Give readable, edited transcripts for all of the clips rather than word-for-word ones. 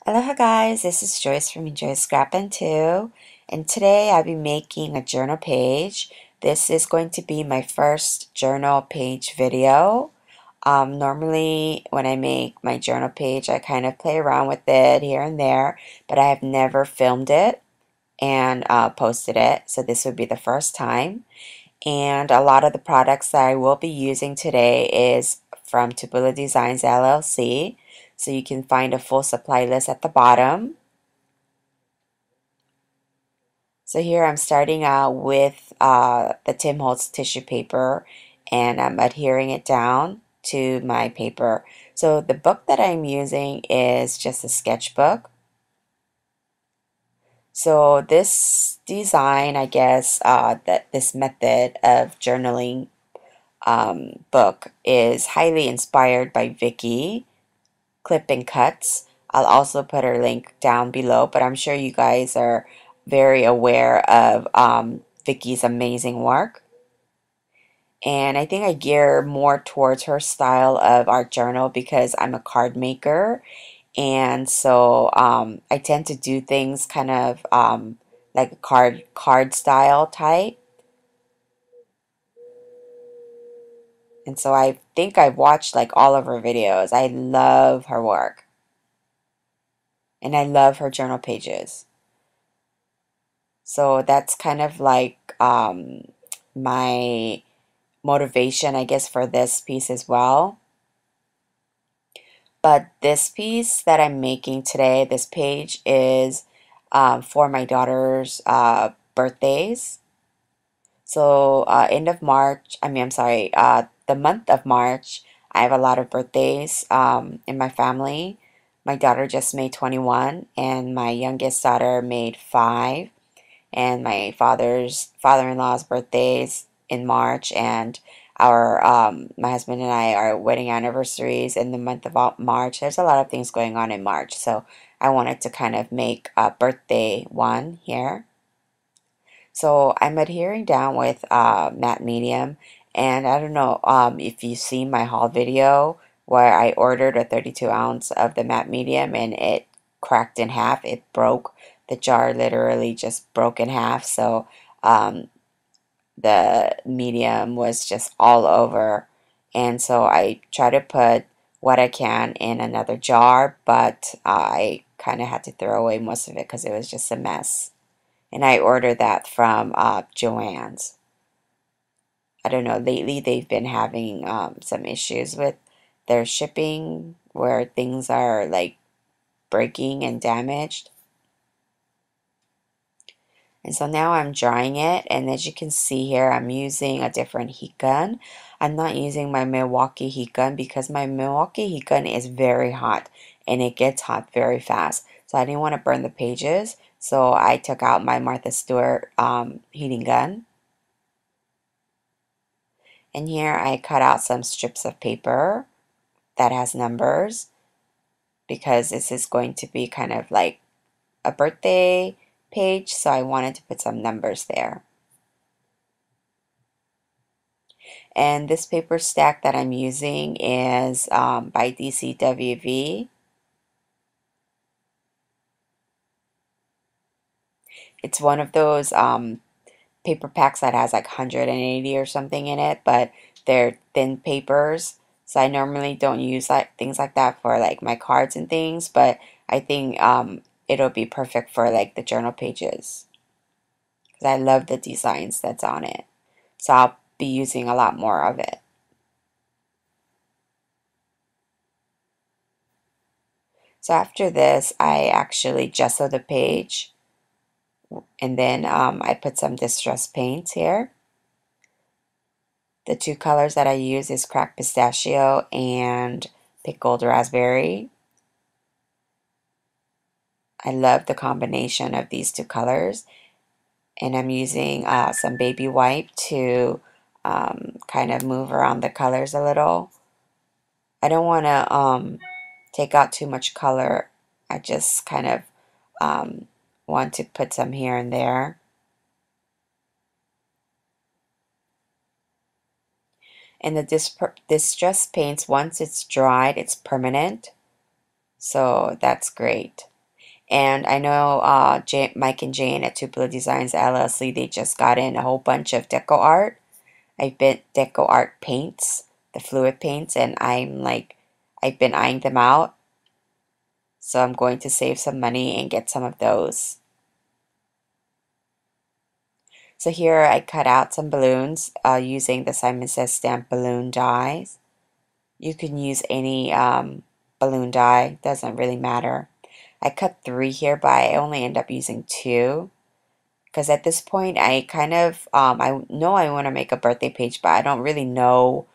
Aloha guys, this is Joyce from Enjoy Scrappin' 2, and today I'll be making a journal page. This is going to be my first journal page video. Normally when I make my journal page I kind of play around with it here and there, but I have never filmed it and posted it, so this would be the first time. And a lot of the products that I will be using today is from Tubula Designs LLC. So you can find a full supply list at the bottom. So here I'm starting out with the Tim Holtz tissue paper, and I'm adhering it down to my paper. So the book that I'm using is just a sketchbook. So this design, I guess, that this method of journaling book is highly inspired by Vicky Clip and Cuts. I'll also put her link down below, but I'm sure you guys are very aware of Vicky's amazing work. And I think I gear more towards her style of art journal because I'm a card maker, and so I tend to do things kind of like a card style type. And so I think I've watched like all of her videos. I love her work. And I love her journal pages. So that's kind of like my motivation, I guess, for this piece as well. But this piece that I'm making today, this page, is for my daughter's birthdays. So end of March, I'm sorry, the month of March, I have a lot of birthdays in my family. My daughter just made 21, and my youngest daughter made 5. And my father-in-law's birthdays in March, and our my husband and I, our wedding anniversaries in the month of March. There's a lot of things going on in March, so I wanted to kind of make a birthday one here. So I'm adhering down with matte medium, and I don't know if you've seen my haul video where I ordered a 32 ounce of the matte medium and it cracked in half. It broke. The jar literally just broke in half. So the medium was just all over, and so I try to put what I can in another jar, but I kind of had to throw away most of it because it was just a mess. And I ordered that from Joann's. I don't know, lately they've been having some issues with their shipping where things are like breaking and damaged. And so now I'm drying it, and as you can see here, I'm using a different heat gun. I'm not using my Milwaukee heat gun because my Milwaukee heat gun is very hot and it gets hot very fast. So I didn't want to burn the pages, so I took out my Martha Stewart heating gun. And here I cut out some strips of paper that has numbers because this is going to be kind of like a birthday page, so I wanted to put some numbers there. And this paper stack that I'm using is by DCWV. It's one of those paper packs that has like 180 or something in it, but they're thin papers. So I normally don't use like things like that for like my cards and things, but I think it'll be perfect for like the journal pages because I love the designs that's on it. So I'll be using a lot more of it. So after this, I actually gesso the page, and then I put some distress paints here. The two colors that I use is cracked pistachio and pickled raspberry. I love the combination of these two colors, and I'm using some baby white to kind of move around the colors a little. I don't want to take out too much color. I just kind of want to put some here and there. And the distress paints, once it's dried, it's permanent. So that's great. And I know Mike and Jane at Tupelo Designs LLC, they just got in a whole bunch of deco art. Deco art paints, the fluid paints, and I've been eyeing them out. So I'm going to save some money and get some of those. So here I cut out some balloons using the Simon Says Stamp balloon dies. You can use any balloon die, doesn't really matter. I cut 3 here, but I only end up using 2. Because at this point, I kind of, I know I want to make a birthday page, but I don't really know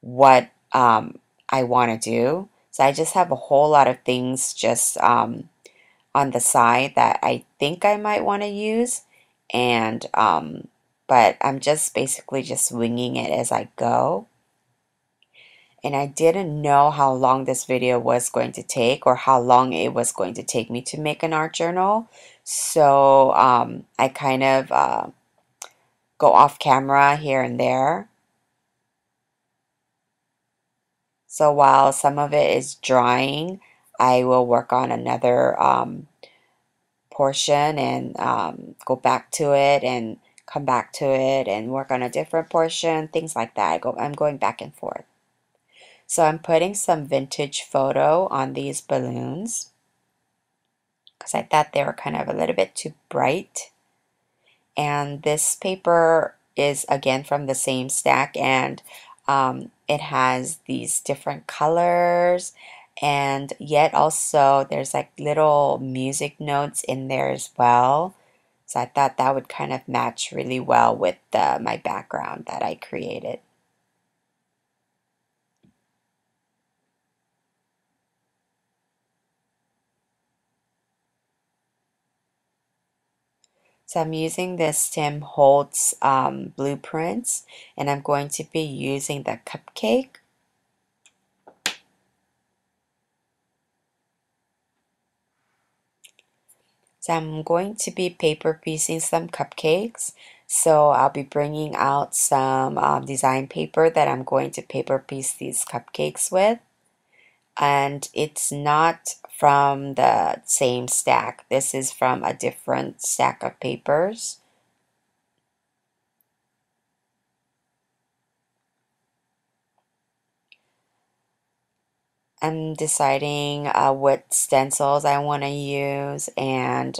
what I want to do. So I just have a whole lot of things just on the side that I think I might want to use. And, but I'm just basically just winging it as I go. And I didn't know how long this video was going to take or how long it was going to take me to make an art journal. So I kind of go off camera here and there. So while some of it is drying, I will work on another portion and go back to it and come back to it and work on a different portion, things like that. I'm going back and forth. So I'm putting some vintage photo on these balloons because I thought they were kind of a little bit too bright. And this paper is again from the same stack, and it has these different colors, and yet also there's like little music notes in there as well. So I thought that would kind of match really well with my background that I created. So I'm using this Tim Holtz blueprints, and I'm going to be using the cupcake. So I'm going to be paper piecing some cupcakes. So I'll be bringing out some design paper that I'm going to paper piece these cupcakes with. And it's not from the same stack. This is from a different stack of papers. I'm deciding what stencils I want to use, and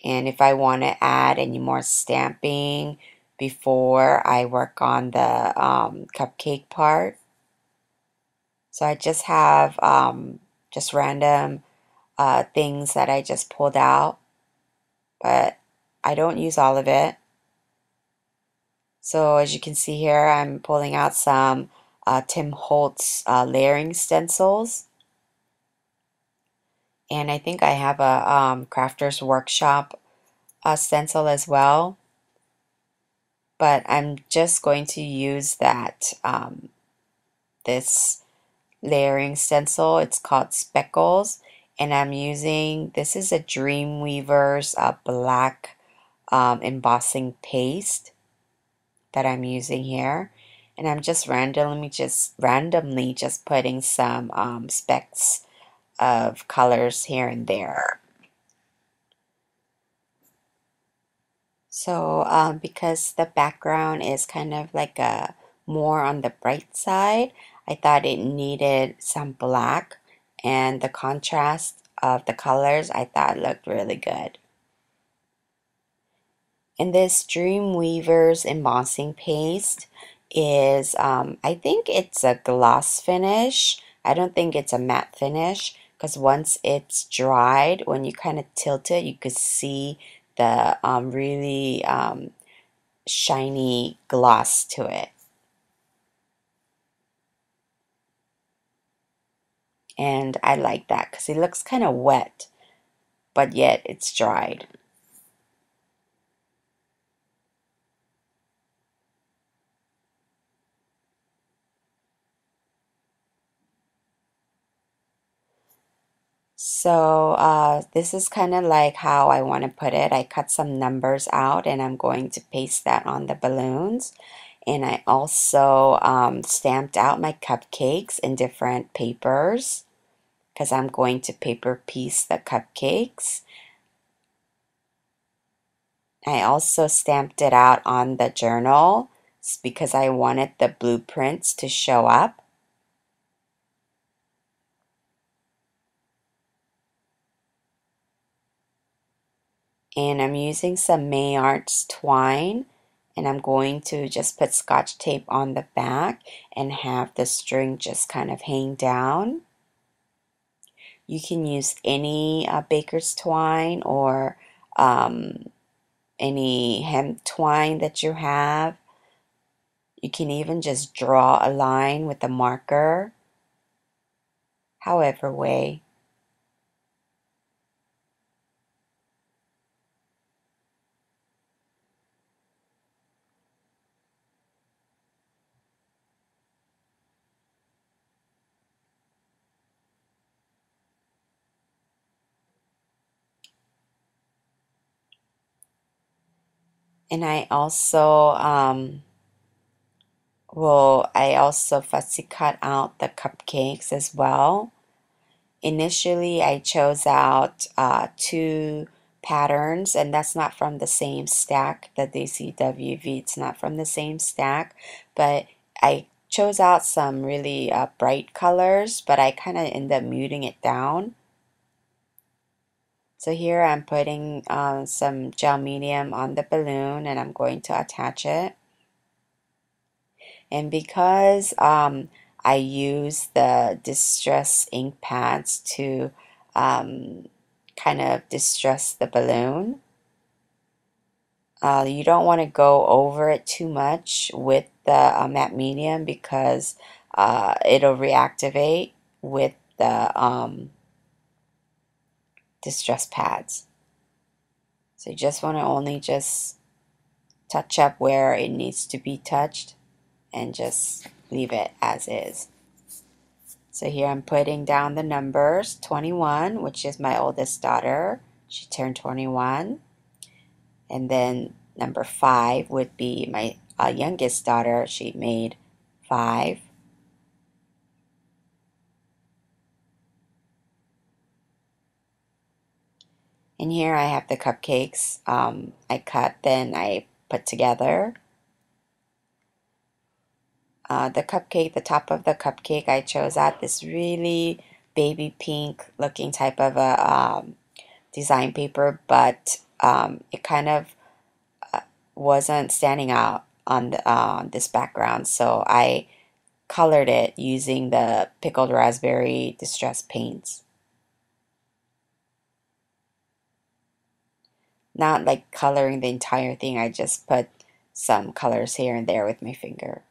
if I want to add any more stamping before I work on the cupcake part. So I just have just random things that I just pulled out, but I don't use all of it. So as you can see here, I'm pulling out some Tim Holtz layering stencils. And I think I have a Crafter's Workshop stencil as well. But I'm just going to use that, this layering stencil. It's called Speckles. And I'm using, this is a Dreamweaver's black embossing paste that I'm using here. And I'm just randomly just putting some specks of colors here and there. So because the background is kind of like a more on the bright side, I thought it needed some black, and the contrast of the colors I thought looked really good. And this Dreamweaver's embossing paste is, I think it's a gloss finish. I don't think it's a matte finish because once it's dried, when you kind of tilt it, you could see the really shiny gloss to it. And I like that because it looks kind of wet, but yet it's dried. So this is kind of like how I want to put it. I cut some numbers out and I'm going to paste that on the balloons. And I also stamped out my cupcakes in different papers because I'm going to paper piece the cupcakes. I also stamped it out on the journal because I wanted the blueprints to show up. And I'm using some May Arts twine, and I'm going to just put scotch tape on the back and have the string just kind of hang down. You can use any baker's twine or any hemp twine that you have. You can even just draw a line with a marker, however way. And I also fussy cut out the cupcakes as well. Initially, I chose out two patterns, and that's not from the same stack, the DCWV, it's not from the same stack, but I chose out some really bright colors, but I kind of end up muting it down. So here I'm putting some gel medium on the balloon, and I'm going to attach it. And because I use the distress ink pads to kind of distress the balloon, you don't want to go over it too much with the matte medium because it'll reactivate with the distress pads. So you just want to only just touch up where it needs to be touched and just leave it as is. So here I'm putting down the numbers, 21, which is my oldest daughter. She turned 21. And then number 5 would be my youngest daughter. She made 5. And here I have the cupcakes I cut, then I put together. The top of the cupcake, I chose out this really baby pink looking type of a design paper, but it kind of wasn't standing out on this background, so I colored it using the pickled raspberry distress paints. Not like coloring the entire thing, I just put some colors here and there with my finger.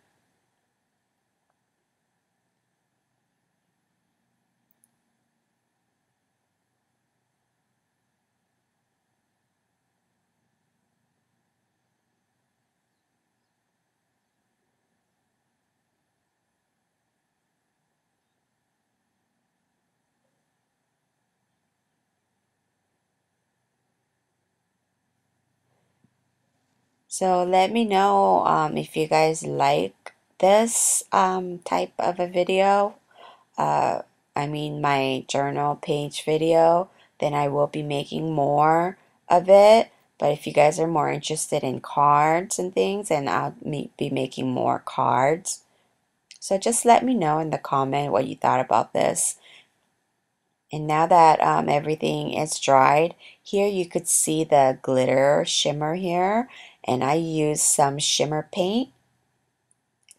So let me know if you guys like this type of a video. Uh, I mean my journal page video. Then I will be making more of it. But if you guys are more interested in cards and things, then I'll be making more cards. So just let me know in the comment what you thought about this. And now that everything is dried, here you could see the glitter shimmer here. And I used some shimmer paint.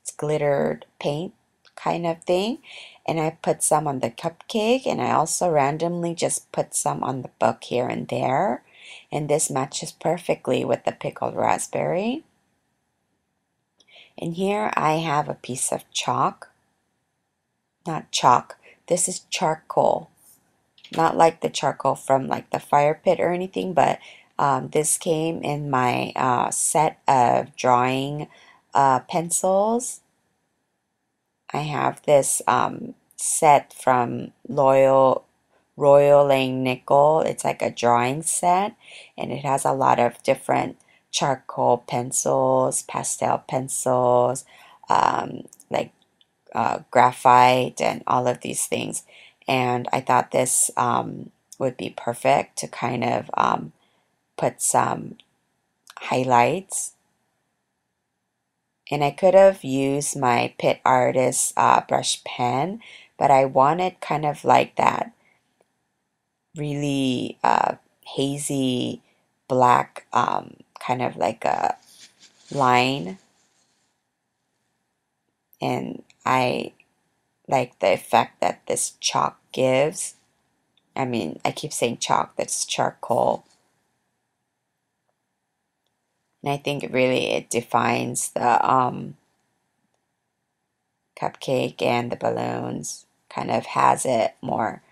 It's glittered paint kind of thing. And I put some on the cupcake, and I also randomly just put some on the book here and there. And this matches perfectly with the pickled raspberry. And here I have a piece of chalk. Not chalk, this is charcoal. Not like the charcoal from like the fire pit or anything, but this came in my set of drawing pencils. I have this set from Royal Nickel. It's like a drawing set, and it has a lot of different charcoal pencils, pastel pencils, like graphite and all of these things. and I thought this would be perfect to kind of put some highlights. And I could have used my Pit Artist brush pen, but I wanted kind of like that really hazy black kind of like a line, and I like the effect that this chalk gives. I mean, I keep saying chalk, that's charcoal. And I think it defines the cupcake, and the balloons kind of has it more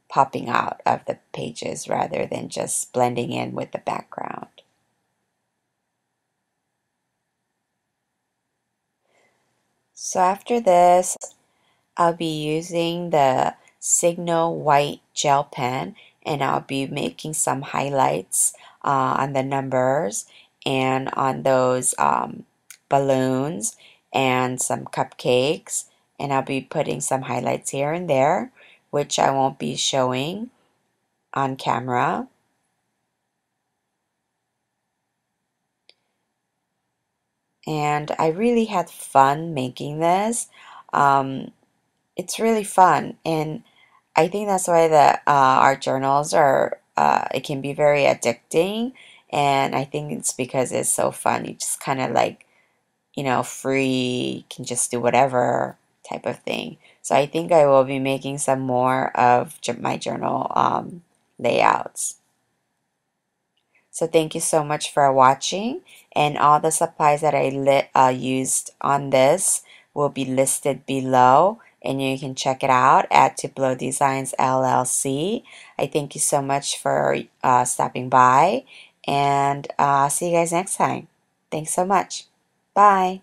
popping out of the pages rather than just blending in with the background. So after this, I'll be using the Signal White gel pen, and I'll be making some highlights on the numbers and on those balloons and some cupcakes, and I'll be putting some highlights here and there, which I won't be showing on camera. And I really had fun making this. Um, it's really fun, and I think that's why the art journals are it can be very addicting, and I think it's because it's so fun. You just kind of like, free, can just do whatever type of thing. So I think I will be making some more of my journal layouts. So thank you so much for watching, and all the supplies that I used on this will be listed below, and you can check it out at Tupelo Designs LLC. I thank you so much for stopping by, and see you guys next time. Thanks so much. Bye.